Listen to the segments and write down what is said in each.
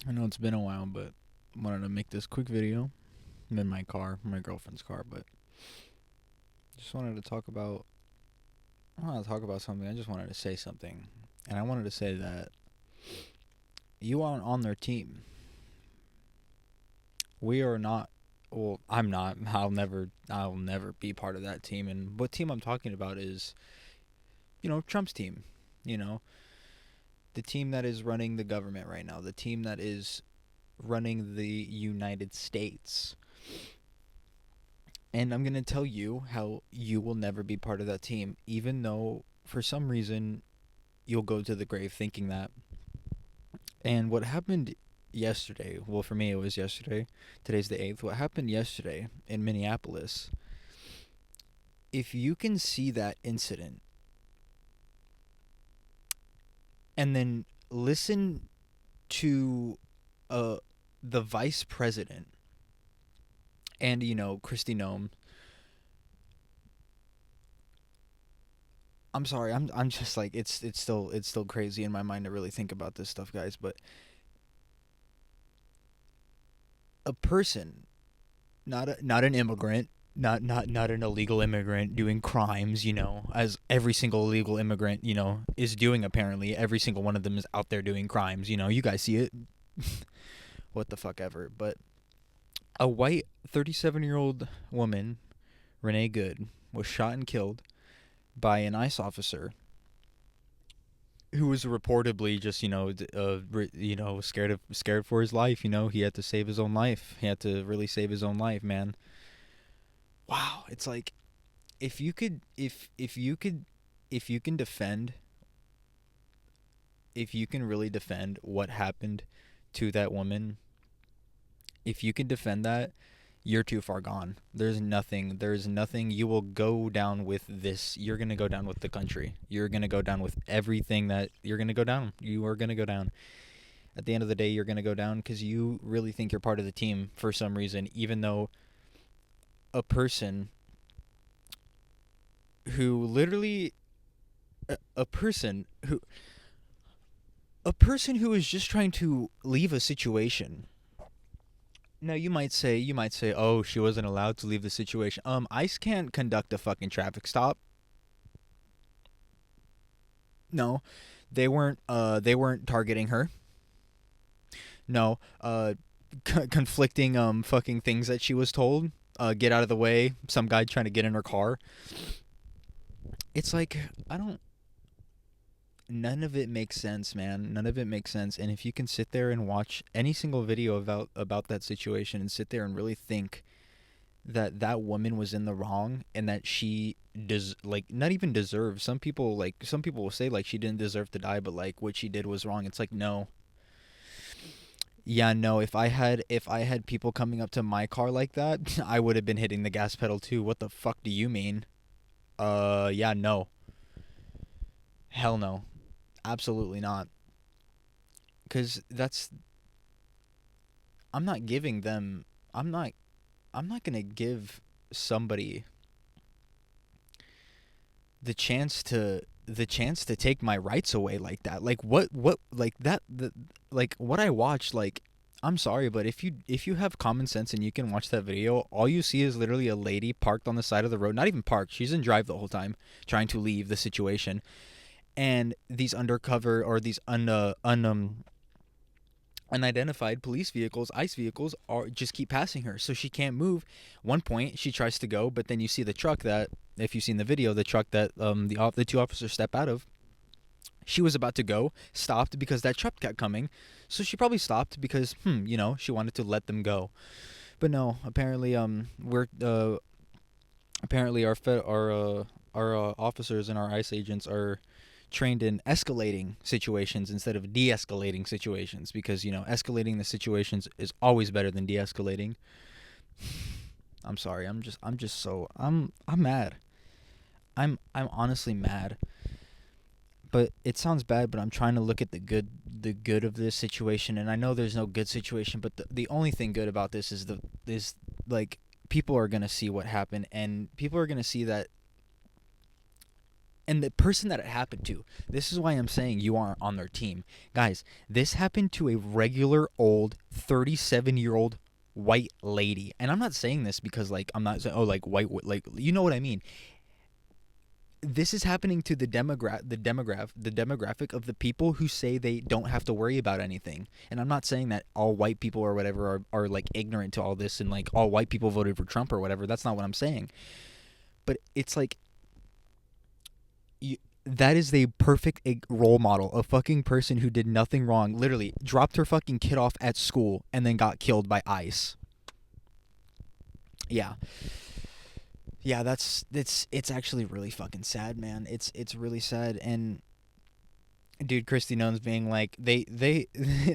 I know it's been a while, but wanted to make this quick video. I'm in my car, my girlfriend's car, but just wanted to talk about. I want to talk about something. I just wanted to say something, and I wanted to say that you aren't on their team. We are not. Well, I'm not. I'll never. I'll never be part of that team. And what team I'm talking about is, Trump's team. You know, the team that is running the government right now. The team that is running the United States. And I'm going to tell you how you will never be part of that team, even though for some reason you'll go to the grave thinking that. And what happened yesterday, well, for me, it was yesterday. Today's the 8th. What happened yesterday in Minneapolis, if you can see that incident and then listen to uh, the vice president and, Kristi Noem. I'm sorry. I'm just like it's still crazy in my mind to really think about this stuff, guys. But a person, not an immigrant, not an illegal immigrant doing crimes, as every single illegal immigrant, is doing apparently. Every single one of them is out there doing crimes, you guys see it. What the fuck ever. But a white 37-year-old woman, Renee Good, was shot and killed by an ICE officer who was reportedly just scared for his life. He had to save his own life. He had to really save his own life, man. Wow, it's like if you can defend, if you can really defend what happened to that woman, if you can defend that, you're too far gone. There's nothing you will go down with this. You're going to go down with the country. You're going to go down with everything that you're going to go down. You are going to go down. At the end of the day, you're going to go down because you really think you're part of the team for some reason, even though a person who literally a person who a person who is just trying to leave a situation. Now you might say, oh, she wasn't allowed to leave the situation. ICE can't conduct a fucking traffic stop. No, they weren't targeting her. No, conflicting fucking things that she was told. Get out of the way. Some guy trying to get in her car. It's like I don't. None of it makes sense, man. None of it makes sense. And if you can sit there and watch any single video about that situation and sit there and really think that that woman was in the wrong and that she does like not even deserve. Some people will say like she didn't deserve to die, but like what she did was wrong. It's like no. Yeah, no. If I had people coming up to my car like that, I would have been hitting the gas pedal too. What the fuck do you mean? Yeah, no. Hell no. Absolutely not. Cuz that's I'm not giving them I'm not I'm not going to give somebody the chance to take my rights away like that. Like what like that the like what I watched. Like I'm sorry, but if you have common sense and you can watch that video, all you see is literally a lady parked on the side of the road. Not even parked. She's in drive the whole time trying to leave the situation. And these undercover or these unidentified police vehicles, ICE vehicles, are just keep passing her, so she can't move. One point, she tries to go, but then you see the truck that, if you've seen the video, the truck that the two officers step out of. She was about to go, stopped because that truck kept coming, so she probably stopped because she wanted to let them go. But no, apparently we're apparently our officers and our ICE agents are trained in escalating situations instead of de-escalating situations because escalating the situations is always better than de-escalating. I'm sorry. I'm mad. I'm honestly mad. But it sounds bad, but I'm trying to look at the good of this situation, and I know there's no good situation, but the only thing good about this is like people are going to see what happened, and people are going to see that And the person that it happened to, this is why I'm saying you aren't on their team. Guys, this happened to a regular old 37-year-old white lady. And I'm not saying this because, like, I'm not saying, oh, like, white, like, you know what I mean. This is happening to the demographic of the people who say they don't have to worry about anything. And I'm not saying that all white people or whatever are like ignorant to all this and like all white people voted for Trump or whatever. That's not what I'm saying. But it's like that is the perfect role model, a fucking person who did nothing wrong, literally dropped her fucking kid off at school and then got killed by ICE. Yeah. Yeah, it's actually really fucking sad, man. It's really sad. And dude, Kristi Noem's being like they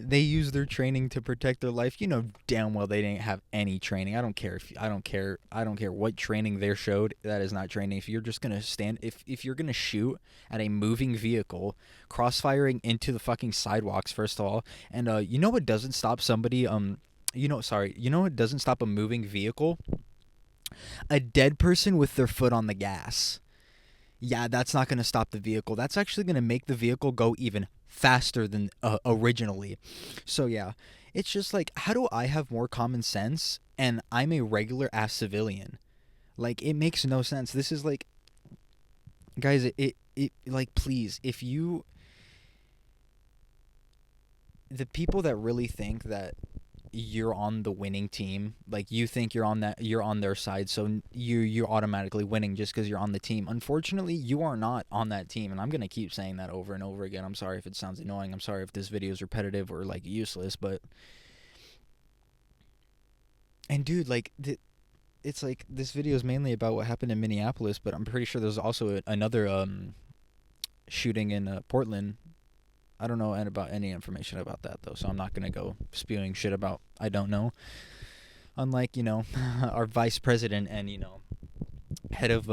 use their training to protect their life. You know damn well they didn't have any training. I don't care what training they showed. That is not training. If you're just gonna if you're gonna shoot at a moving vehicle, crossfiring into the fucking sidewalks first of all, and you know what doesn't stop somebody you know what doesn't stop a moving vehicle? A dead person with their foot on the gas. Yeah, that's not going to stop the vehicle. That's actually going to make the vehicle go even faster than originally. So yeah, it's just like, how do I have more common sense and I'm a regular ass civilian? Like, it makes no sense. This is like, guys, it like, please, if you, the people that really think that you're on the winning team, like you think you're on their side, so you're automatically winning just because you're on the team. Unfortunately, you are not on that team, and I'm gonna keep saying that over and over again. I'm sorry if it sounds annoying. I'm sorry if this video is repetitive or like useless, but and dude, like it's like this video is mainly about what happened in Minneapolis, but I'm pretty sure there's also another shooting in Portland. I don't know about any information about that, though, so I'm not going to go spewing shit about I don't know. Unlike, you know, our vice president and, you know, head of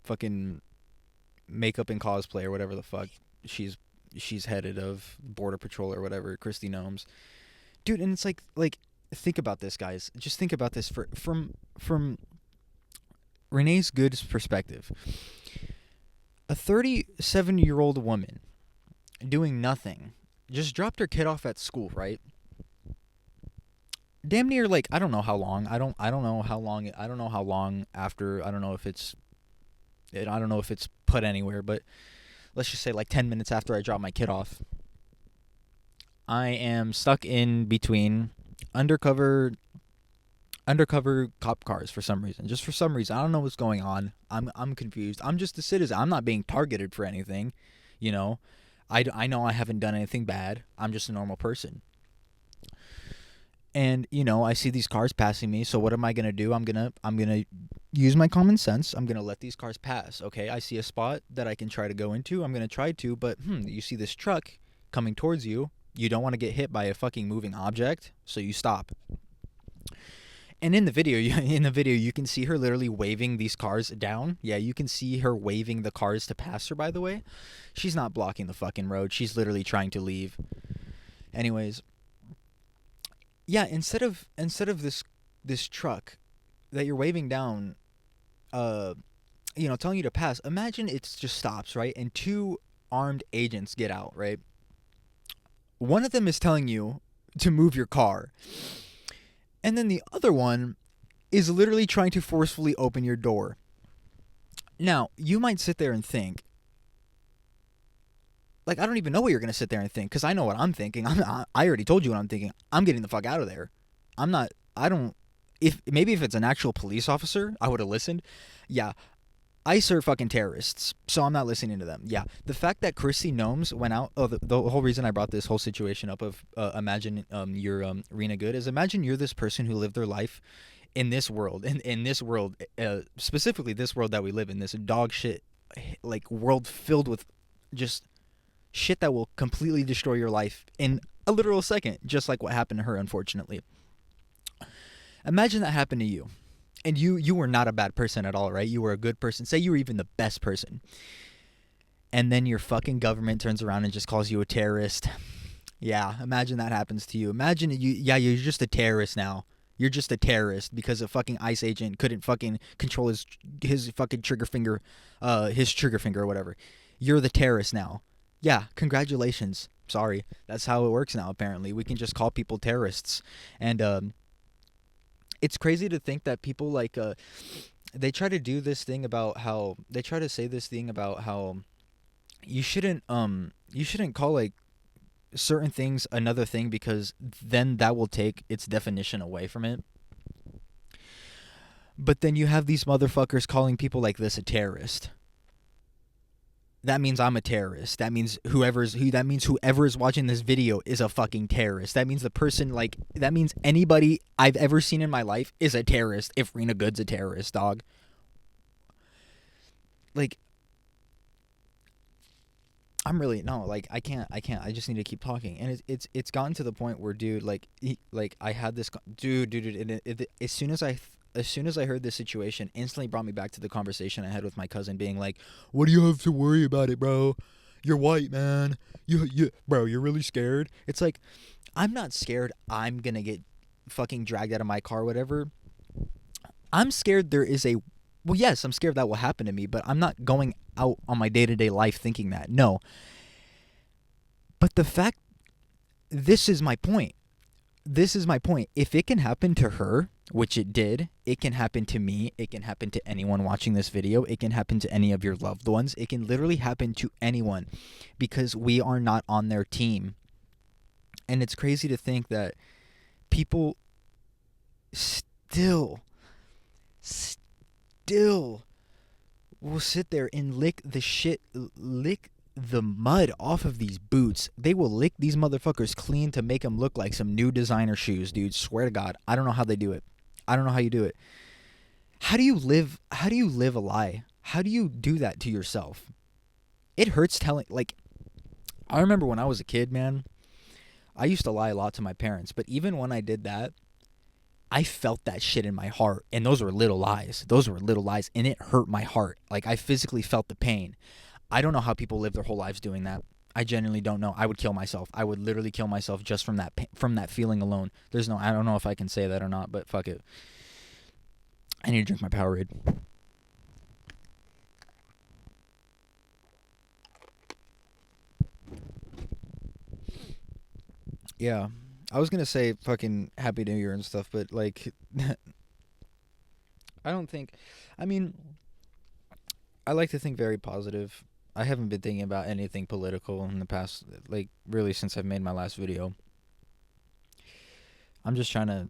fucking makeup and cosplay or whatever the fuck she's headed of, Border Patrol or whatever, Kristi Noem's. Dude, and it's like think about this, guys. Just think about this from Renee's Good's perspective. A 37-year-old woman doing nothing, just dropped her kid off at school, right? Damn near, like, I don't know how long. I don't know how long after. I don't know if it's put anywhere, but let's just say like 10 minutes after I drop my kid off, I am stuck in between undercover cop cars for some reason. Just for some reason, I don't know what's going on. I'm confused. I'm just a citizen. I'm not being targeted for anything, you know. I know I haven't done anything bad. I'm just a normal person. And, you know, I see these cars passing me, so what am I going to do? I'm going to use my common sense. I'm going to let these cars pass. Okay, I see a spot that I can try to go into. I'm going to try to, but you see this truck coming towards you. You don't want to get hit by a fucking moving object, so you stop. And in the video, you can see her literally waving these cars down. Yeah, you can see her waving the cars to pass her, by the way. She's not blocking the fucking road. She's literally trying to leave. Anyways, yeah, instead of this truck that you're waving down, you know, telling you to pass, imagine it just stops, right? And two armed agents get out, right? One of them is telling you to move your car. And then the other one is literally trying to forcefully open your door. Now, you might sit there and think, like, I don't even know what you're going to sit there and think, because I know what I'm thinking. I already told you what I'm thinking. I'm getting the fuck out of there. If it's an actual police officer, I would have listened. Yeah, ICE are fucking terrorists, so I'm not listening to them. Yeah, the fact that Kristi Noem's went out, the whole reason I brought this whole situation up of imagine you're Rena Good is imagine you're this person who lived their life in this world, in this world, specifically this world that we live in, this dog shit, like, world filled with just shit that will completely destroy your life in a literal second, just like what happened to her, unfortunately. Imagine that happened to you. And you were not a bad person at all, right? You were a good person. Say you were even the best person. And then your fucking government turns around and just calls you a terrorist. Yeah, imagine that happens to you. Imagine you're just a terrorist now. You're just a terrorist because a fucking ICE agent couldn't fucking control his fucking trigger finger or whatever. you're the terrorist now. Yeah, congratulations. Sorry, that's how it works now. Apparently, we can just call people terrorists, and it's crazy to think that people like they try to do this thing about how they try to say this thing about how you shouldn't call like certain things another thing because then that will take its definition away from it. But then you have these motherfuckers calling people like this a terrorist. That means I'm a terrorist. That means whoever is watching this video is a fucking terrorist. That means that means anybody I've ever seen in my life is a terrorist if Rena Good's a terrorist, dog. Like, I'm really no, like I can't. I just need to keep talking. And it's gotten to the point where, dude, I had this dude, as soon as I heard this situation, instantly brought me back to the conversation I had with my cousin, being like, "What do you have to worry about it, bro? You're white, man. Bro, you're really scared." It's like, I'm not scared I'm gonna get fucking dragged out of my car, or whatever. I'm scared there is a, well, yes, I'm scared that will happen to me, but I'm not going out on my day-to-day life thinking that. No. But the fact, this is my point. This is my point. If it can happen to her, which it did, it can happen to me. It can happen to anyone watching this video. It can happen to any of your loved ones. It can literally happen to anyone because we are not on their team. And it's crazy to think that people still will sit there and lick the mud off of these boots. They will lick these motherfuckers clean to make them look like some new designer shoes, dude. Swear to God, I don't know how they do it. I don't know how you do it. How do you live a lie? How do you do that to yourself? It hurts telling, like, I remember when I was a kid, man, I used to lie a lot to my parents, but even when I did that, I felt that shit in my heart, and those were little lies. And it hurt my heart. Like, I physically felt the pain. I don't know how people live their whole lives doing that. I genuinely don't know. I would kill myself. I would literally kill myself just from that feeling alone. I don't know if I can say that or not, but fuck it. I need to drink my Powerade. Yeah. I was going to say fucking Happy New Year and stuff, but like I don't think, I mean, I like to think very positive. I haven't been thinking about anything political in the past, like, really since I've made my last video. The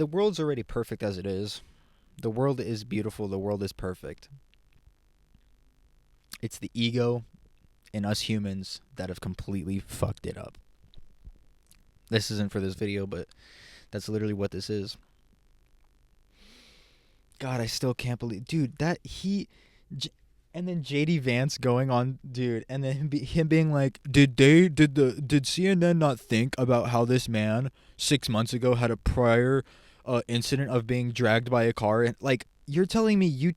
world's already perfect as it is. The world is beautiful. The world is perfect. It's the ego in us humans that have completely fucked it up. This isn't for this video, but that's literally what this is. God, I still can't believe, dude, and then JD Vance going on, dude, and then him being like, did CNN not think about how this man 6 months ago had a prior incident of being dragged by a car? And like, you're telling me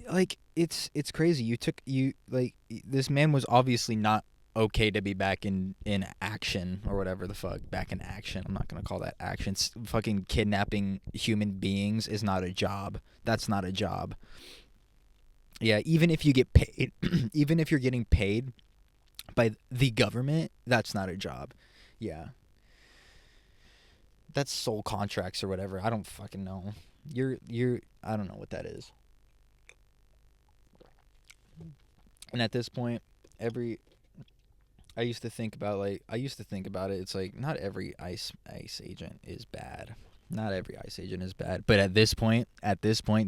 like, it's crazy. This man was obviously not okay to be back in action, or whatever the fuck. Back in action. I'm not gonna call that action. Fucking kidnapping human beings is not a job. That's not a job. Yeah, even if you get paid, even if you're getting paid by the government, that's not a job. Yeah. That's soul contracts or whatever. I don't fucking know. I don't know what that is. And at this point, I used to think about it. It's like, not every ICE agent is bad. Not every ICE agent is bad. But at this point,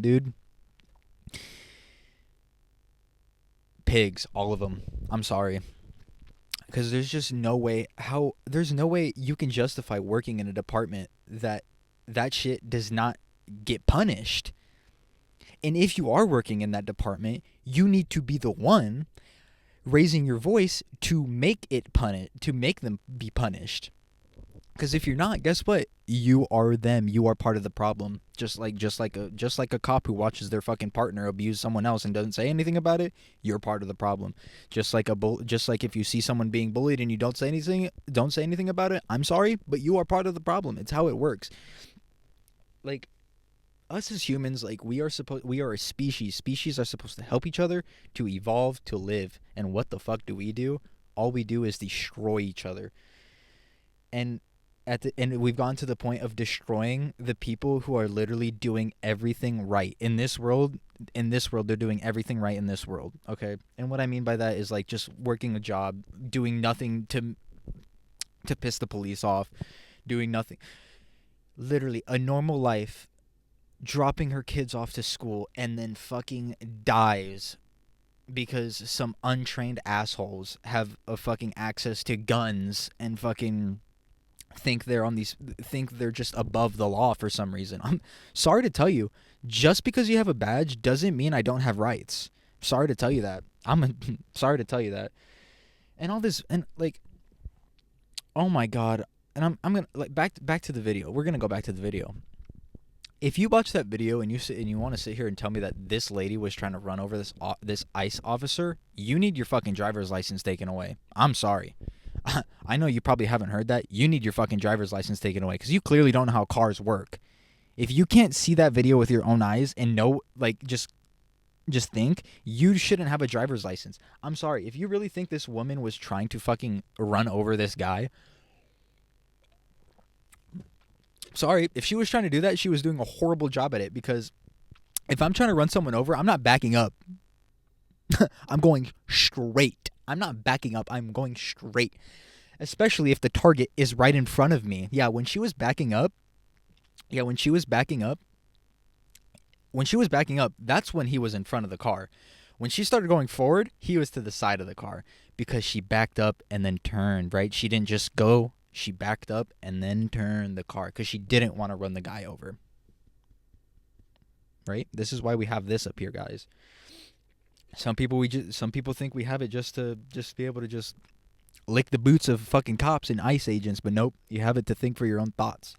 dude, pigs, all of them. I'm sorry. Because there's just no way you can justify working in a department that shit does not get punished. And if you are working in that department, you need to be the one raising your voice to make them be punished. Because if you're not, guess what? You are them. You are part of the problem. Just like a cop who watches their fucking partner abuse someone else and doesn't say anything about it, you're part of the problem. Just like if you see someone being bullied and you don't say anything about it, I'm sorry, but you are part of the problem. It's how it works. Like, us as humans, like we are a species are supposed to help each other, to evolve, to live. And what the fuck do? All we do is destroy each other. And we've gone to the point of destroying the people who are literally doing everything right in this world. They're doing everything right in this world. Okay. And what I mean by that is like just working a job, doing nothing to piss the police off, doing nothing, literally a normal life, dropping her kids off to school, and then fucking dies because some untrained assholes have a fucking access to guns and fucking think they're just above the law for some reason. I'm sorry to tell you, just because you have a badge doesn't mean I don't have rights. Sorry to tell you that. Sorry to tell you that. And all this, and like, oh my god. And I'm gonna like back to the video. We're gonna go back to the video. If you watch that video and you want to sit here and tell me that this lady was trying to run over this ICE officer, you need your fucking driver's license taken away. I'm sorry. I know you probably haven't heard that. You need your fucking driver's license taken away because you clearly don't know how cars work. If you can't see that video with your own eyes and know, like, just think, you shouldn't have a driver's license. I'm sorry. If you really think this woman was trying to fucking run over this guy, sorry. If she was trying to do that, she was doing a horrible job at it, because if I'm trying to run someone over, I'm not backing up. I'm going straight. I'm not backing up. I'm going straight. Especially if the target is right in front of me. Yeah, when she was backing up, that's when he was in front of the car. When she started going forward, he was to the side of the car because she backed up and then turned, right? She didn't just go. She backed up and then turned the car because she didn't want to run the guy over. Right? This is why we have this up here, guys. Some people think we have it just to be able to just lick the boots of fucking cops and ICE agents, but nope, you have it to think for your own thoughts.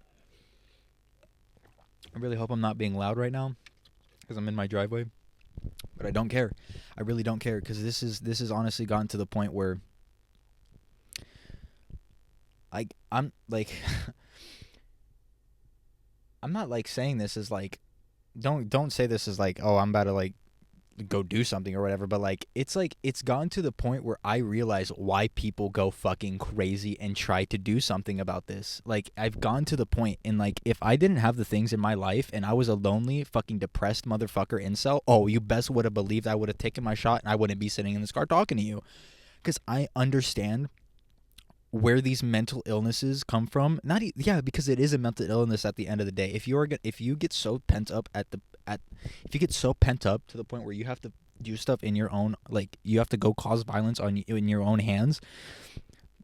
I really hope I'm not being loud right now because I'm in my driveway, but I don't care. I really don't care, because this is honestly gotten to the point where I'm like I'm not like saying this as like, don't say this as like, oh, I'm about to like go do something or whatever, but like it's gone to the point where I realize why people go fucking crazy and try to do something about this. Like, I've gone to the point in, like, if I didn't have the things in my life and I was a lonely fucking depressed motherfucker incel, oh, you best would have believed I would have taken my shot and I wouldn't be sitting in this car talking to you, because I understand where these mental illnesses come from. Because it is a mental illness at the end of the day. If you get so pent up if you get so pent up to the point where you have to do stuff in your own, like, you have to go cause violence in your own hands,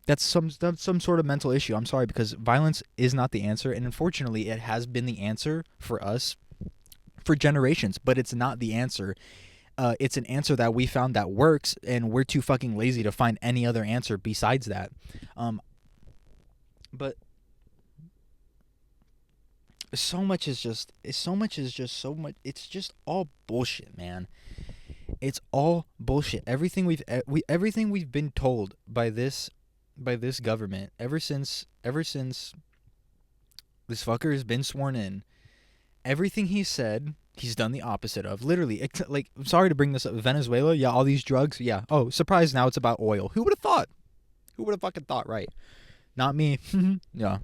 that's some sort of mental issue. I'm sorry, because violence is not the answer, and unfortunately it has been the answer for us for generations, but it's not the answer. It's an answer that we found that works, and we're too fucking lazy to find any other answer besides that. But so much is just so much. It's just all bullshit, man. It's all bullshit. Everything we've been told by this government ever since this fucker has been sworn in. Everything he said, he's done the opposite of. Literally, like, I'm sorry to bring this up. Venezuela, yeah, all these drugs, yeah. Oh, surprise! Now it's about oil. Who would have thought? Who would have fucking thought? Right? Not me. Yeah.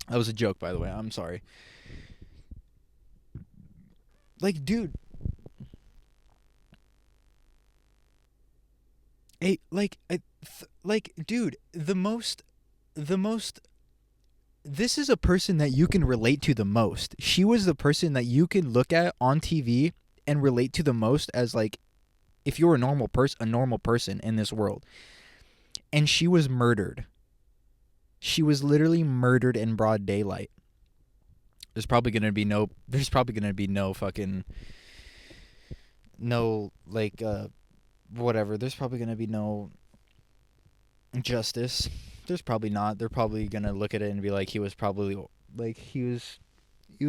That was a joke, by the way. I'm sorry. Like, dude. Dude, the most. This is a person that you can relate to the most. She was the person that you can look at on TV and relate to the most as, like, if you're a normal person in this world. And she was murdered. She was literally murdered in broad daylight. There's probably gonna be no fucking whatever. There's probably gonna be no justice. There's probably not. They're probably gonna look at it and be like, he was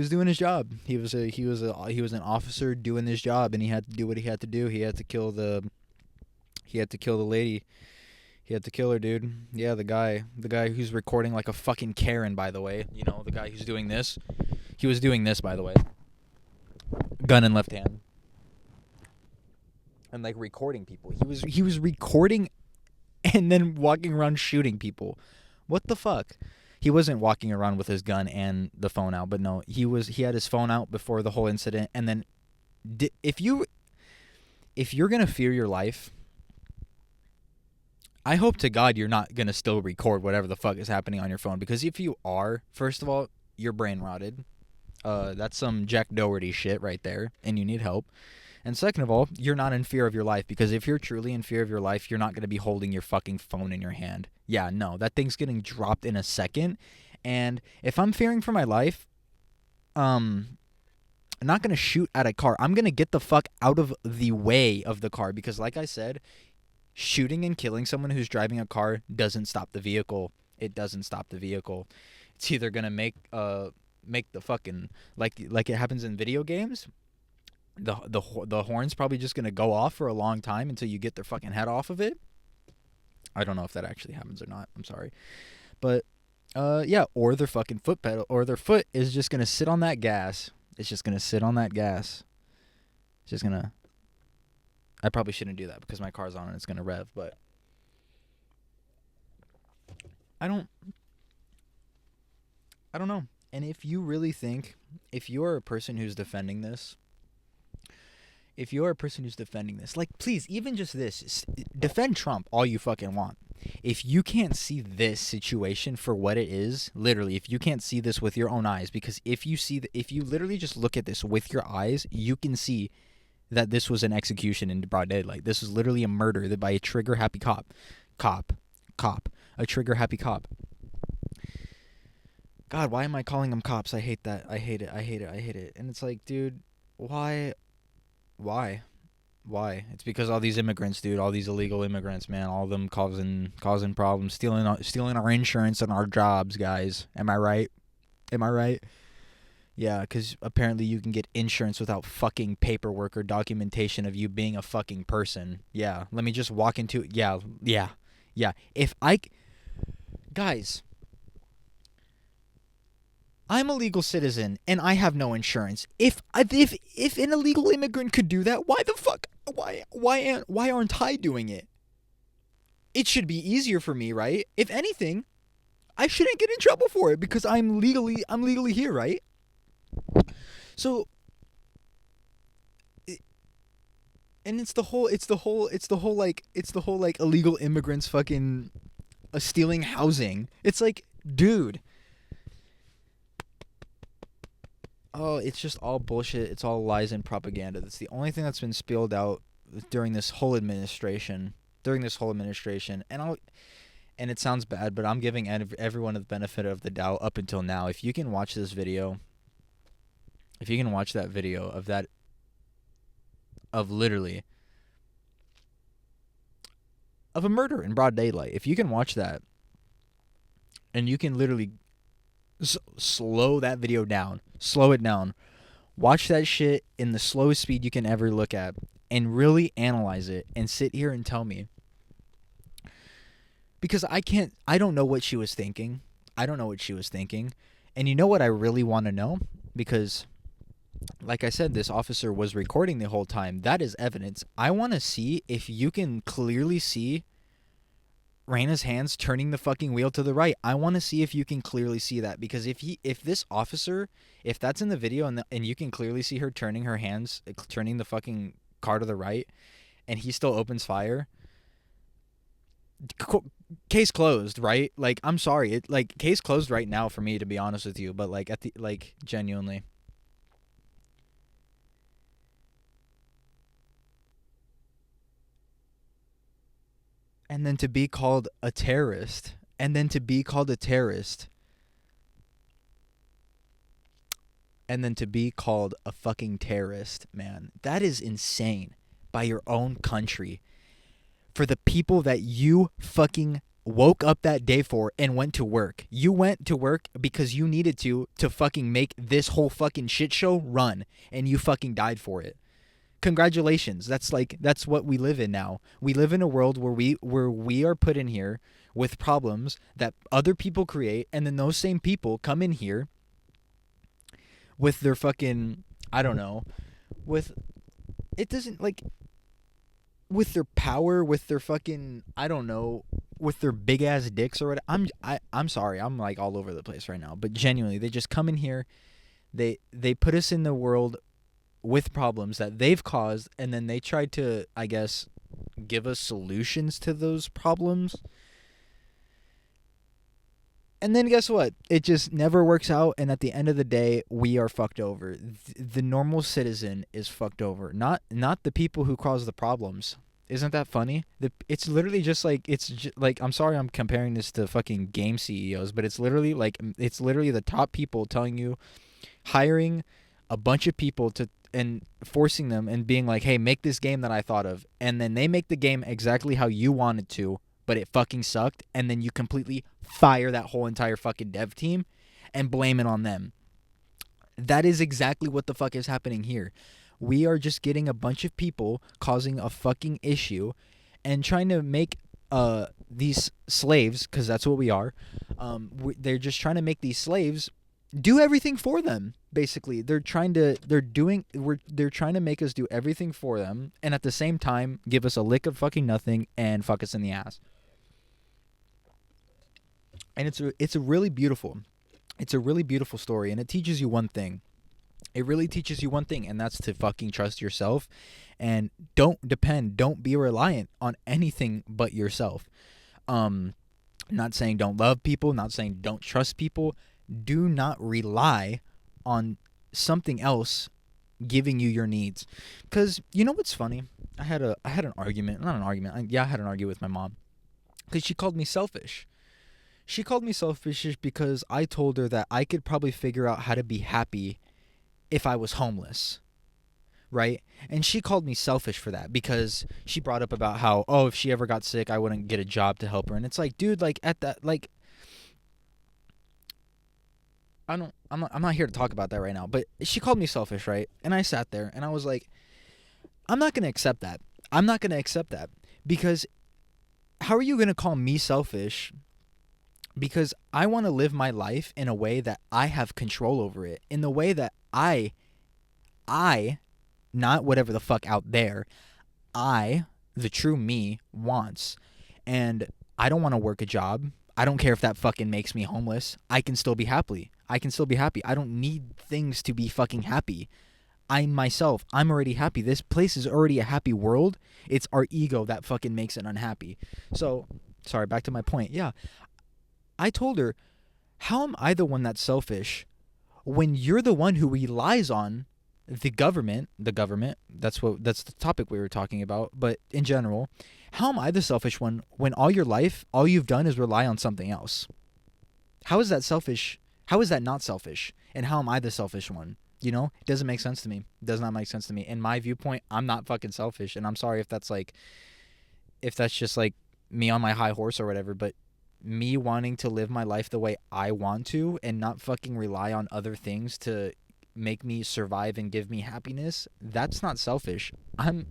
doing his job. He was an officer doing his job, and he had to do what he had to do. He had to kill the lady. He had to kill her, dude. Yeah, the guy who's recording like a fucking Karen, by the way. You know, the guy who's doing this. He was doing this, by the way. gun in left hand, and like recording people. He was recording and then walking around shooting people. What the fuck? He wasn't walking around with his gun and the phone out, but no, he had his phone out before the whole incident. And then if you're going to fear your life, I hope to God you're not going to still record whatever the fuck is happening on your phone, because if you are, first of all, you're brain rotted. That's some Jack Doherty shit right there, and you need help. And second of all, you're not in fear of your life, because if you're truly in fear of your life, you're not going to be holding your fucking phone in your hand. Yeah, no, that thing's getting dropped in a second. And if I'm fearing for my life, I'm not going to shoot at a car. I'm going to get the fuck out of the way of the car, because like I said, shooting and killing someone who's driving a car doesn't stop the vehicle. It doesn't stop the vehicle. It's either going to make the fucking, like it happens in video games, the horn's probably just going to go off for a long time until you get their fucking head off of it. I don't know if that actually happens or not. I'm sorry. But yeah, or their fucking foot pedal, or their foot is just going to sit on that gas. It's just going to sit on that gas. It's just going to, I probably shouldn't do that because my car's on and it's going to rev, but I don't know. And if you really think, if you're a person who's defending this, like, please, even just this, defend Trump all you fucking want. If you can't see this situation for what it is, literally, if you can't see this with your own eyes, because if you literally just look at this with your eyes, you can see that this was an execution in broad daylight. This was literally a murder by a trigger-happy cop. A trigger-happy cop. God, why am I calling them cops? I hate that. I hate it. And it's like, dude, why? It's because all these immigrants, dude, all these illegal immigrants, man, all of them causing problems, stealing our insurance and our jobs, guys. Am I right? Yeah, because apparently you can get insurance without fucking paperwork or documentation of you being a fucking person. Yeah, let me just walk into it. Yeah. Guys, I'm a legal citizen and I have no insurance. If an illegal immigrant could do that, why aren't I doing it? It should be easier for me, right? If anything, I shouldn't get in trouble for it because I'm legally here, right? So, and it's the whole illegal immigrants fucking stealing housing. It's like, dude. Oh, it's just all bullshit. It's all lies and propaganda. That's the only thing that's been spilled out during this whole administration. And it sounds bad, but I'm giving everyone the benefit of the doubt up until now. If you can watch this video, if you can watch that video of literally of a murder in broad daylight, if you can watch that and you can literally slow that video down, slow it down, watch that shit in the slowest speed you can ever look at, and really analyze it and sit here and tell me, because I don't know what she was thinking. And you know what I really want to know? Because like I said, this officer was recording the whole time. That is evidence. I want to see if you can clearly see Raina's hands turning the fucking wheel to the right. I want to see if you can clearly see that, because if this officer, if that's in the video and you can clearly see her turning her hands, turning the fucking car to the right, and he still opens fire, case closed, right? Like, I'm sorry, case closed right now for me, to be honest with you, but genuinely. And then to be called a terrorist. And then to be called a fucking terrorist, man. That is insane. By your own country. For the people that you fucking woke up that day for and went to work. You went to work because you needed to fucking make this whole fucking shit show run. And you fucking died for it. Congratulations. That's what we live in now. We live in a world where we are put in here with problems that other people create, and then those same people come in here with their fucking, I don't know, with it doesn't like with their power, with their fucking I don't know, with their big ass dicks or what. I'm sorry, I'm like all over the place right now, but genuinely, they just come in here, they put us in the world with problems that they've caused, and then they try to, I guess, give us solutions to those problems. And then guess what? It just never works out, and at the end of the day, we are fucked over. The normal citizen is fucked over, not the people who cause the problems. Isn't that funny? It's literally just like like I'm sorry I'm comparing this to fucking game CEOs, but it's literally the top people telling you, hiring a bunch of people to and forcing them and being like, "Hey, make this game that I thought of." And then they make the game exactly how you wanted to, but it fucking sucked, and then you completely fire that whole entire fucking dev team and blame it on them. That is exactly what the fuck is happening here. We are just getting a bunch of people causing a fucking issue and trying to make these slaves, because that's what we are. They're just trying to make these slaves do everything for them. Basically, they're trying to make us do everything for them, and at the same time give us a lick of fucking nothing and fuck us in the ass. And it's a really beautiful story, and it teaches you one thing. It really teaches you one thing, and that's to fucking trust yourself, and don't be reliant on anything but yourself. Not saying don't love people, not saying don't trust people. Do not rely on something else giving you your needs. Because you know what's funny? I had an argument, not an argument. I had an argument with my mom because she called me selfish. She called me selfish because I told her that I could probably figure out how to be happy if I was homeless, right? And she called me selfish for that because she brought up about how, oh, if she ever got sick, I wouldn't get a job to help her. And it's like, dude, like at that, like, I'm not here to talk about that right now, but she called me selfish, right? And I sat there and I was like, I'm not going to accept that. I'm not going to accept that because how are you going to call me selfish? Because I want to live my life in a way that I have control over it, in the way that I, not whatever the fuck out there, I, the true me, wants. And I don't want to work a job. I don't care if that fucking makes me homeless. I can still be happy. I can still be happy. I don't need things to be fucking happy. I'm already happy. This place is already a happy world. It's our ego that fucking makes it unhappy. So, sorry, back to my point. Yeah. I told her, how am I the one that's selfish when you're the one who relies on the government, that's the topic we were talking about, but in general, how am I the selfish one when all your life all you've done is rely on something else? How is that selfish? How is that not selfish? And how am I the selfish one? You know, it doesn't make sense to me. It does not make sense to me. In my viewpoint, I'm not fucking selfish, and I'm sorry if that's just like me on my high horse or whatever, but me wanting to live my life the way I want to and not fucking rely on other things to make me survive and give me happiness, that's not selfish. I'm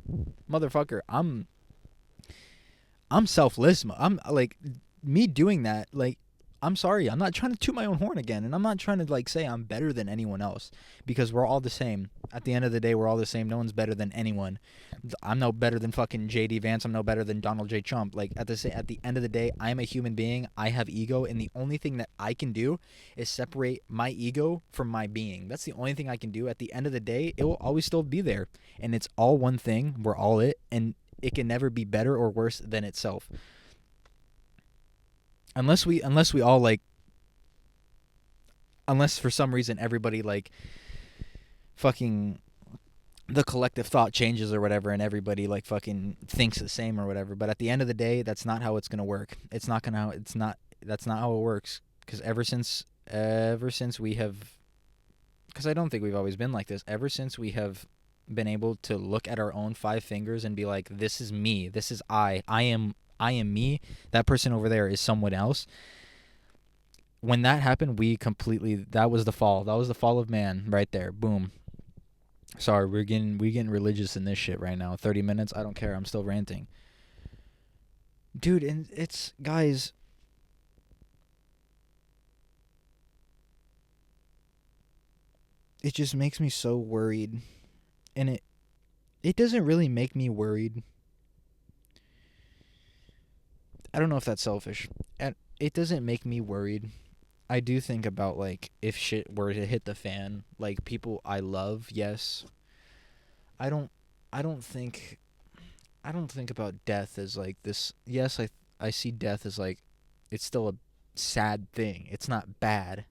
selfless. I'm like, me doing that, like, I'm sorry. I'm not trying to toot my own horn again, and I'm not trying to like say I'm better than anyone else, because we're all the same. At the end of the day, we're all the same. No one's better than anyone. I'm no better than fucking JD Vance. I'm no better than Donald J. Trump. Like at the end of the day, I'm a human being. I have ego, and the only thing that I can do is separate my ego from my being. That's the only thing I can do. At the end of the day, it will always still be there, and it's all one thing. We're all it, and it can never be better or worse than itself. Unless we all like, unless for some reason everybody like fucking the collective thought changes or whatever, and everybody like fucking thinks the same or whatever. But at the end of the day, that's not how it's gonna work. That's not how it works. Because ever since we have, because I don't think we've always been like this. Ever since we have been able to look at our own five fingers and be like, this is me, this is I am me. That person over there is someone else. When that happened, that was the fall. That was the fall of man right there. Boom. Sorry, we're getting religious in this shit right now. 30 minutes, I don't care. I'm still ranting. Dude, and it's, guys, it just makes me so worried. And it doesn't really make me worried. I don't know if that's selfish. And it doesn't make me worried. I do think about, like, if shit were to hit the fan, like, people I love, yes. I don't I don't think I don't think about death as like this. Yes, I see death as like it's still a sad thing. It's not bad.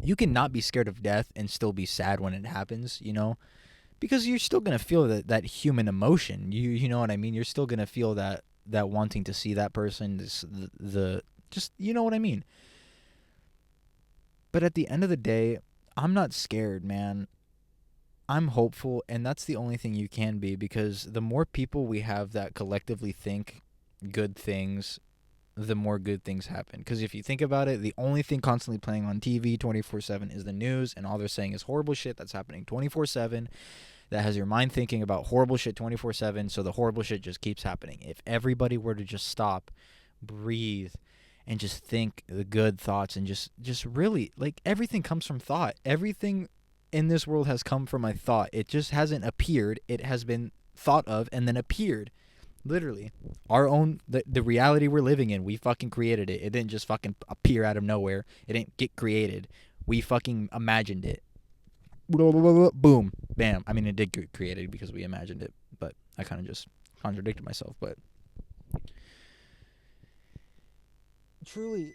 You can not be scared of death and still be sad when it happens, you know? Because you're still going to feel that human emotion. You know what I mean? You're still going to feel that wanting to see that person, the just you know what I mean? But at the end of the day, I'm not scared, man. I'm hopeful, and that's the only thing you can be, because the more people we have that collectively think good things, the more good things happen. Because if you think about it, the only thing constantly playing on TV 24/7 is the news, and all they're saying is horrible shit that's happening 24/7 that has your mind thinking about horrible shit 24/7, so the horrible shit just keeps happening. If everybody were to just stop, breathe, and just think the good thoughts, and just really, like, everything comes from thought. Everything in this world has come from a thought. It just hasn't appeared. It has been thought of and then appeared. Literally. Our own, the reality we're living in, we fucking created it. It didn't just fucking appear out of nowhere. It didn't get created. We fucking imagined it. Boom. Bam. I mean, it did get created because we imagined it, but I kind of just contradicted myself. But truly,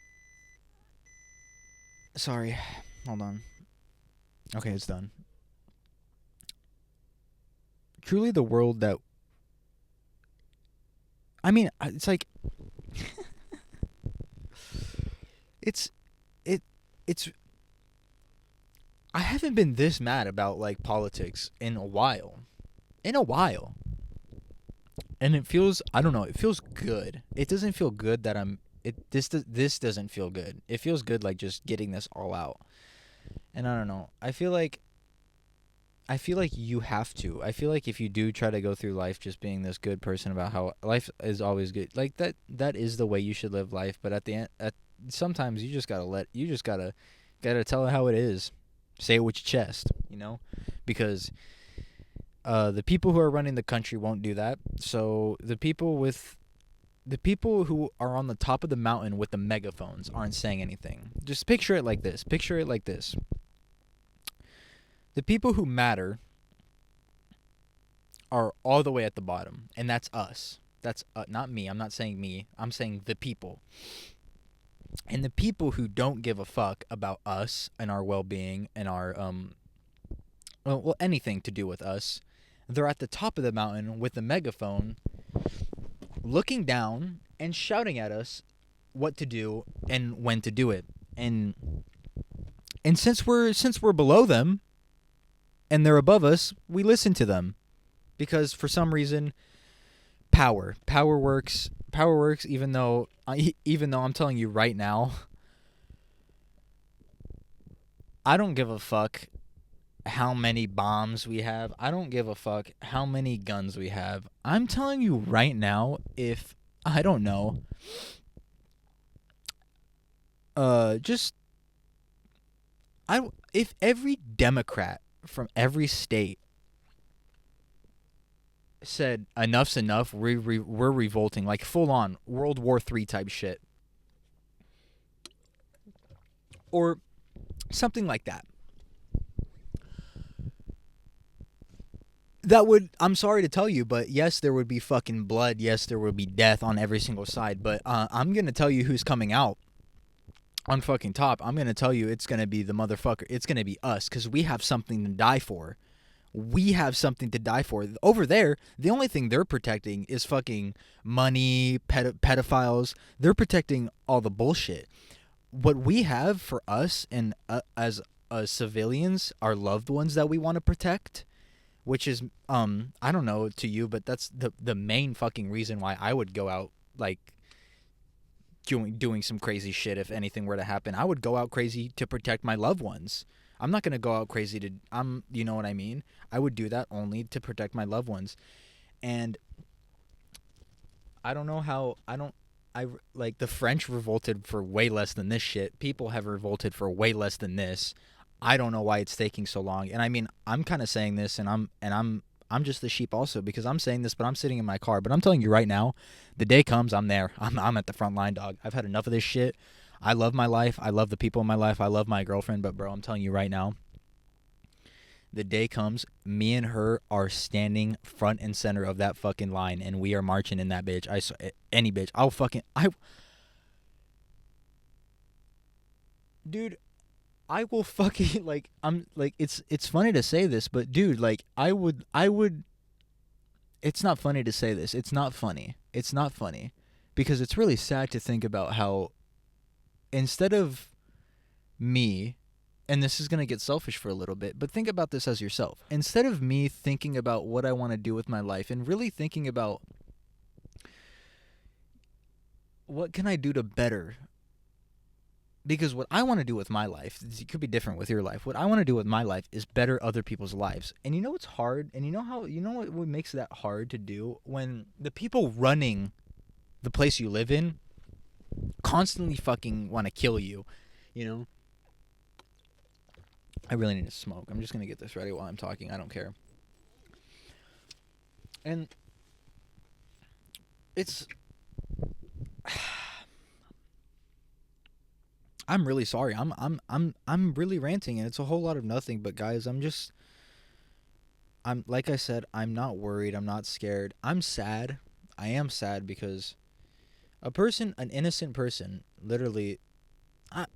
sorry, hold on. Okay, it's done. Truly, the world that, I mean, it's like it's it it's I haven't been this mad about, like, politics in a while. In a while. And it feels, I don't know, it feels good. It doesn't feel good that this doesn't feel good. It feels good, like, just getting this all out. And I don't know. I feel like you have to. I feel like if you do try to go through life just being this good person about how life is always good, like, that is the way you should live life, but at the end, sometimes you just got to tell it how it is. Say it with your chest, you know? Because the people who are running the country won't do that. So the people who are on the top of the mountain with the megaphones aren't saying anything. Just picture it like this. Picture it like this. The people who matter are all the way at the bottom, and that's us. That's not me. I'm not saying me. I'm saying the people. And the people who don't give a fuck about us and our well-being and our well, anything to do with us, they're at the top of the mountain with the megaphone, looking down and shouting at us what to do and when to do it. And since we're below them and they're above us, we listen to them, because for some reason power works. Power works, even though I'm telling you right now, I don't give a fuck how many bombs we have. I don't give a fuck how many guns we have. I'm telling you right now, if I don't know, just if every Democrat from every state said enough's enough, we're revolting, like full on World War III type shit, or something like that. That would, I'm sorry to tell you, but yes, there would be fucking blood. Yes, there would be death on every single side. But I'm going to tell you who's coming out on fucking top. I'm going to tell you it's going to be the motherfucker. It's going to be us, because we have something to die for. We have something to die for. Over there, the only thing they're protecting is fucking money, pedophiles. They're protecting all the bullshit. What we have for us, and as civilians, our loved ones that we want to protect, which is I don't know to you, but that's the main fucking reason why I would go out, like, doing some crazy shit. If anything were to happen, I would go out crazy to protect my loved ones. I'm not going to go out crazy to you know what I mean? I would do that only to protect my loved ones. And I don't know how, I like, the French revolted for way less than this shit. People have revolted for way less than this. I don't know why it's taking so long. And I mean, I'm kind of saying this, and I'm just the sheep also, because I'm saying this, but I'm sitting in my car. But I'm telling you right now, the day comes, I'm there. I'm at the front line, dog. I've had enough of this shit. I love my life. I love the people in my life. I love my girlfriend. But bro, I'm telling you right now, the day comes, me and her are standing front and center of that fucking line, and we are marching in that bitch. Any bitch. Dude, I will fucking like I'm like it's funny to say this, but dude, like I would it's not funny to say this. It's not funny. It's not funny because it's really sad to think about how instead of me, and this is going to get selfish for a little bit, but think about this as yourself. Instead of me thinking about what I want to do with my life and really thinking about what can I do to better, because what I want to do with my life, it could be different with your life. What I want to do with my life is better other people's lives. And you know what's hard? And you know what makes that hard to do? When the people running the place you live in constantly fucking want to kill you, you know? I really need to smoke. I'm just going to get this ready while I'm talking. I don't care. And it's I'm really sorry. I'm really ranting, and it's a whole lot of nothing, but guys, I'm like I said, I'm not worried, I'm not scared. I'm sad. I am sad because an innocent person, literally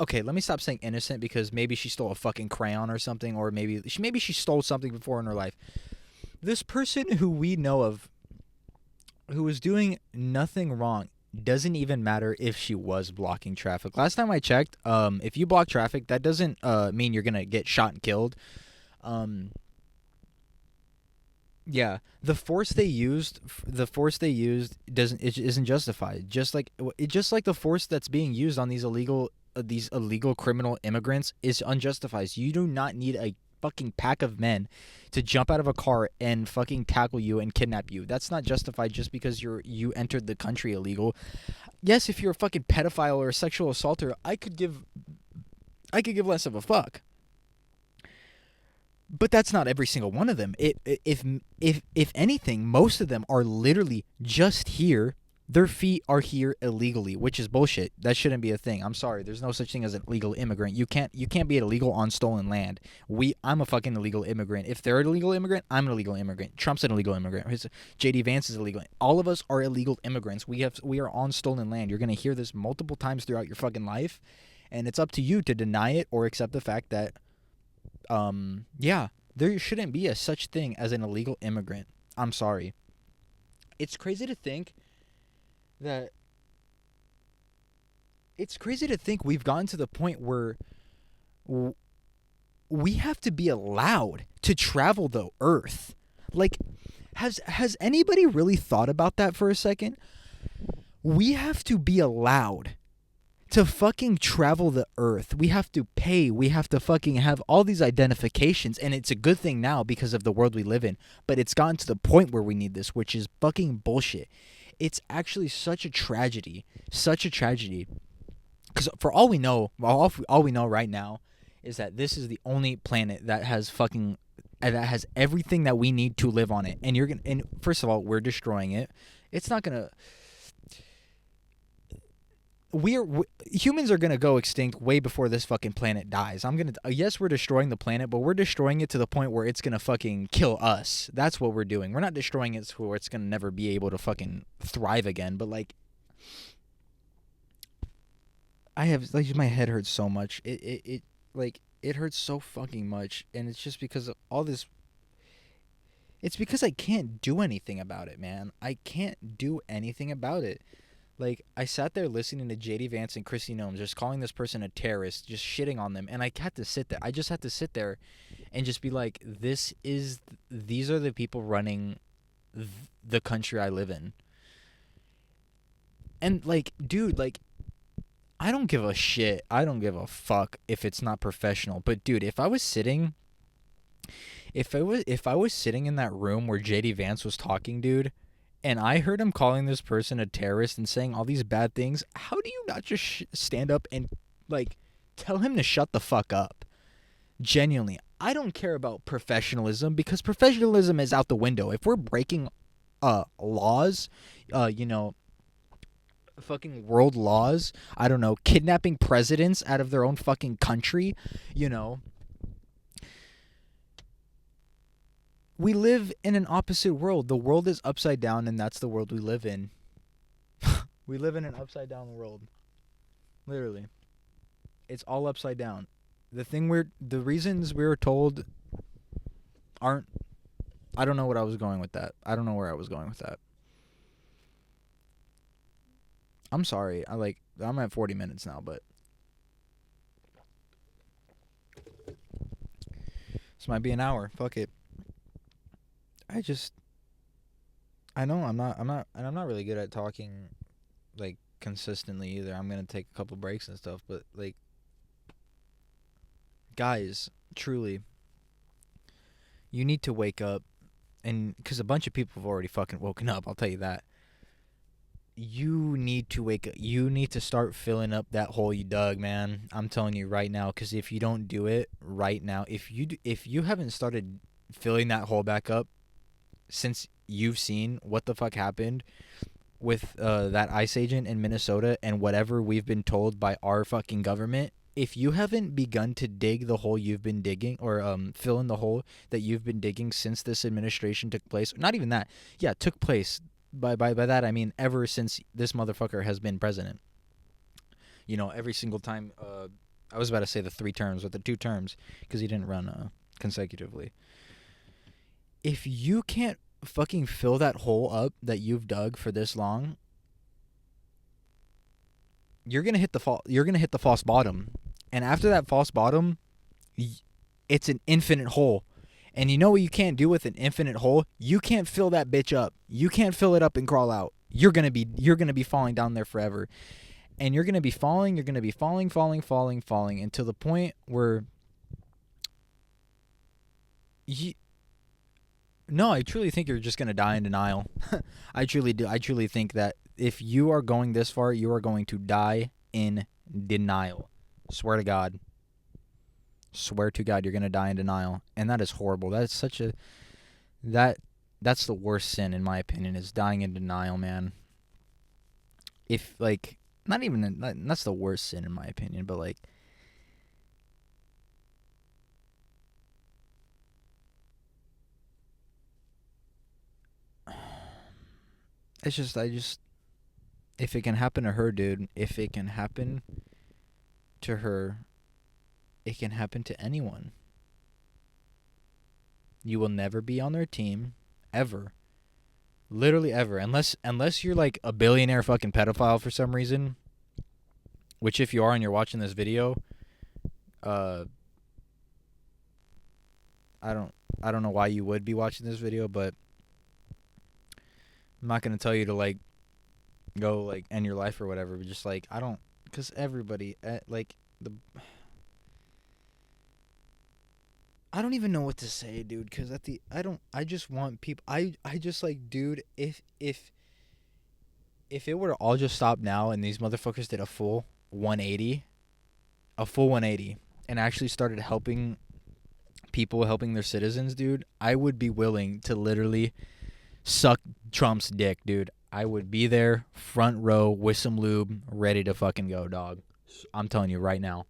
okay, let me stop saying innocent, because maybe she stole a fucking crayon or something, or maybe she stole something before in her life. This person who we know of, who was doing nothing wrong, doesn't even matter if she was blocking traffic. Last time I checked, if you block traffic, that doesn't mean you're gonna get shot and killed. Yeah, the force they used isn't justified. Just like the force that's being used on these illegal criminal immigrants is unjustified. You do not need a fucking pack of men to jump out of a car and fucking tackle you and kidnap you. That's not justified just because you entered the country illegal. Yes, if you're a fucking pedophile or a sexual assaulter, I could give less of a fuck. But that's not every single one of them. If anything, most of them are literally just here. Their feet are here illegally, which is bullshit. That shouldn't be a thing. I'm sorry. There's no such thing as an illegal immigrant. You can't be illegal on stolen land. I'm a fucking illegal immigrant. If they're an illegal immigrant, I'm an illegal immigrant. Trump's an illegal immigrant. JD Vance is illegal. All of us are illegal immigrants. We are on stolen land. You're gonna hear this multiple times throughout your fucking life, and it's up to you to deny it or accept the fact that there shouldn't be a such thing as an illegal immigrant. I'm sorry. It's crazy to think we've gotten to the point where we have to be allowed to travel the earth. Like, has anybody really thought about that for a second? We have to be allowed to fucking travel the earth. We have to pay. We have to fucking have all these identifications. And it's a good thing now because of the world we live in. But it's gotten to the point where we need this, which is fucking bullshit. It's actually such a tragedy. Such a tragedy. Because for all we know, all we know right now is that this is the only planet that has everything that we need to live on it. And first of all, we're destroying it. It's not gonna. Humans are gonna go extinct way before this fucking planet dies. Yes, we're destroying the planet, but we're destroying it to the point where it's gonna fucking kill us. That's what we're doing. We're not destroying it to where it's gonna never be able to fucking thrive again. But like, my head hurts so much. It hurts so fucking much, and it's just because of all this. It's because I can't do anything about it, man. I can't do anything about it. Like, I sat there listening to JD Vance and Kristi Noem just calling this person a terrorist, just shitting on them, and I had to sit there. I just had to sit there and just be like, these are the people running the country I live in. And like, dude, like, I don't give a shit. I don't give a fuck if it's not professional. But dude, if I was sitting in that room where JD Vance was talking, dude, and I heard him calling this person a terrorist and saying all these bad things, how do you not just stand up and like tell him to shut the fuck up? Genuinely, I don't care about professionalism because professionalism is out the window. If we're breaking laws, you know, fucking world laws, I don't know, kidnapping presidents out of their own fucking country, you know, we live in an opposite world. The world is upside down, and that's the world we live in. We live in an upside down world. Literally. It's all upside down. The reasons we were told aren't, I don't know what I was going with that. I don't know where I was going with that. I'm sorry. I'm at 40 minutes now, but this might be an hour. Fuck it. I know I'm not really good at talking like consistently either. I'm going to take a couple breaks and stuff, but like guys, truly you need to wake up, and cuz a bunch of people have already fucking woken up, I'll tell you that. You need to wake up. You need to start filling up that hole you dug, man. I'm telling you right now, cuz if you don't do it right now, if you haven't started filling that hole back up since you've seen what the fuck happened with that ICE agent in Minnesota and whatever we've been told by our fucking government, if you haven't begun to dig the hole you've been digging, or fill in the hole that you've been digging since this administration took place, not even that, yeah, took place. By that I mean ever since this motherfucker has been president. You know, every single time. I was about to say the 3 terms, but the 2 terms, because he didn't run consecutively. If you can't fucking fill that hole up that you've dug for this long, you're gonna hit the false bottom, and after that false bottom, it's an infinite hole. And you know what you can't do with an infinite hole? You can't fill that bitch up. You can't fill it up and crawl out. You're gonna be falling down there forever, and you're gonna be falling. You're gonna be falling until the point where you. No, I truly think you're just gonna die in denial. I truly do. I truly think that if you are going this far, you are going to die in denial. Swear to God. Swear to God, you're gonna die in denial, and that is horrible. That is such a that's the worst sin in my opinion, is dying in denial, man. If like not even that's the worst sin in my opinion, but like it's just if it can happen to her, dude, if it can happen to her, it can happen to anyone. You will never be on their team ever. Literally ever, unless you're like a billionaire fucking pedophile for some reason, which if you are and you're watching this video, uh I don't know why you would be watching this video, but I'm not going to tell you to like go like end your life or whatever, but just like I don't, cuz everybody like the I don't even know what to say, dude, cuz I just want people I just like, dude, if it were to all just stop now and these motherfuckers did a full 180, and actually started helping people, helping their citizens, dude, I would be willing to literally suck Trump's dick, dude. I would be there, front row, with some lube, ready to fucking go, dog. I'm telling you right now.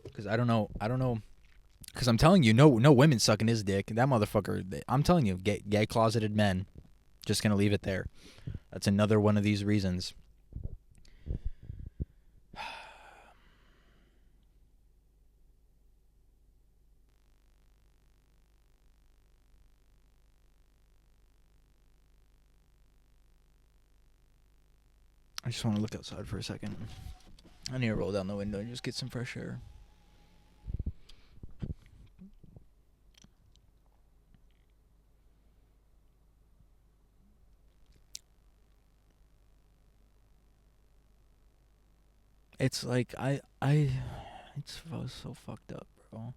Because I don't know. Because I'm telling you, no women sucking his dick. That motherfucker, I'm telling you, gay closeted men. Just going to leave it there. That's another one of these reasons. I just want to look outside for a second. I need to roll down the window and just get some fresh air. It's like it's so fucked up, bro.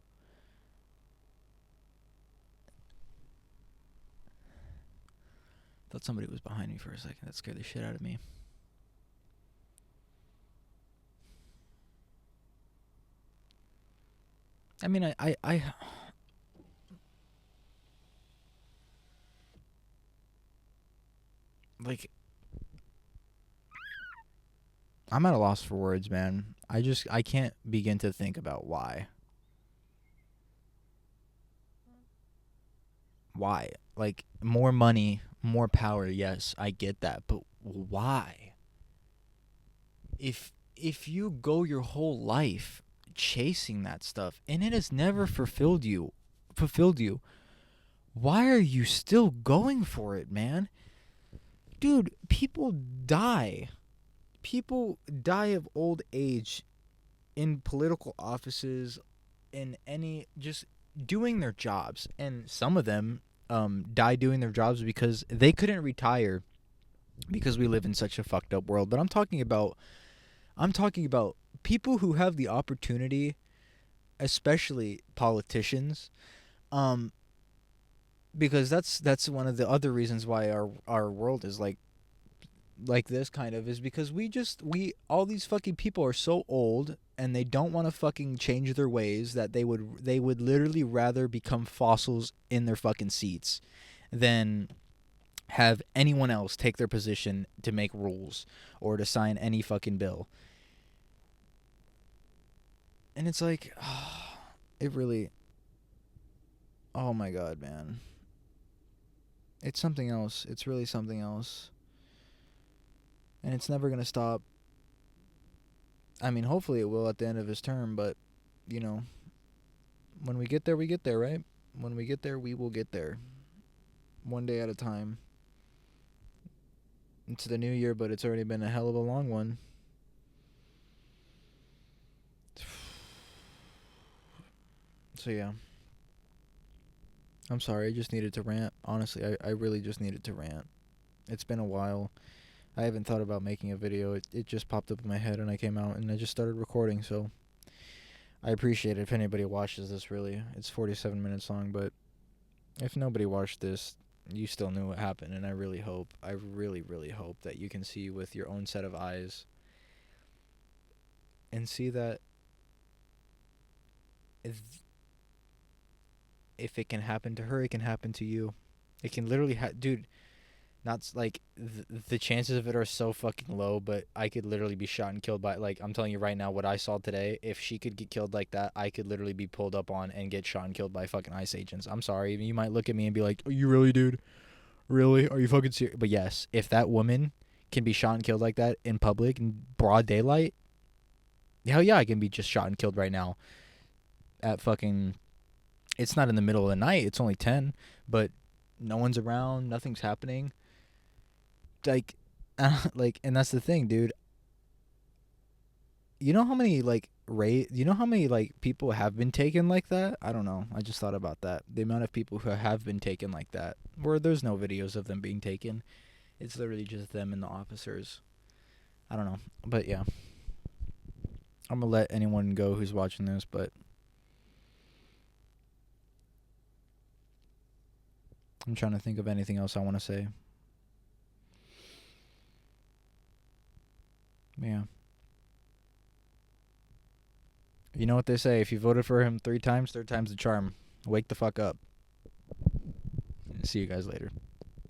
Thought somebody was behind me for a second. That scared the shit out of me. I mean, like, I'm at a loss for words, man. I can't begin to think about why. Why? Like, more money, more power, yes, I get that, but why? If you go your whole life chasing that stuff and it has never fulfilled you, why are you still going for it, man? Dude, people die of old age in political offices, in any, just doing their jobs, and some of them die doing their jobs because they couldn't retire because we live in such a fucked up world. But I'm talking about people who have the opportunity, especially politicians, um, because that's one of the other reasons why our world is like this kind of, is because we all these fucking people are so old and they don't want to fucking change their ways, that they would literally rather become fossils in their fucking seats than have anyone else take their position to make rules or to sign any fucking bill. And it's like, it really, oh my god, man. It's something else. It's really something else. And it's never going to stop. I mean, hopefully it will at the end of his term, but, you know, when we get there, we get there, right? When we get there, we will get there. One day at a time. It's the new year, but it's already been a hell of a long one. So, yeah. I'm sorry, I just needed to rant. Honestly, I really just needed to rant. It's been a while. I haven't thought about making a video. It just popped up in my head and I came out and I just started recording, so I appreciate it if anybody watches this, really. It's 47 minutes long, but if nobody watched this, you still knew what happened, and I really really hope that you can see with your own set of eyes and see that if it can happen to her, it can happen to you. It can literally dude, not like the chances of it are so fucking low, but I could literally be shot and killed by, like, I'm telling you right now, what I saw today, if she could get killed like that, I could literally be pulled up on and get shot and killed by fucking ICE agents. I'm sorry, you might look at me and be like, "Are you really, dude? Really? Are you fucking serious?" But yes, if that woman can be shot and killed like that in public in broad daylight, hell yeah, I can be just shot and killed right now at fucking, it's not in the middle of the night, it's only 10, but no one's around, nothing's happening. Like, like, and that's the thing, dude. You know how many you know how many like people have been taken like that? I don't know. I just thought about that. The amount of people who have been taken like that, where there's no videos of them being taken. It's literally just them and the officers. I don't know. But yeah. I'm gonna let anyone go who's watching this, but I'm trying to think of anything else I want to say. Yeah. You know what they say, if you voted for him 3 times, third time's the charm. Wake the fuck up. See you guys later.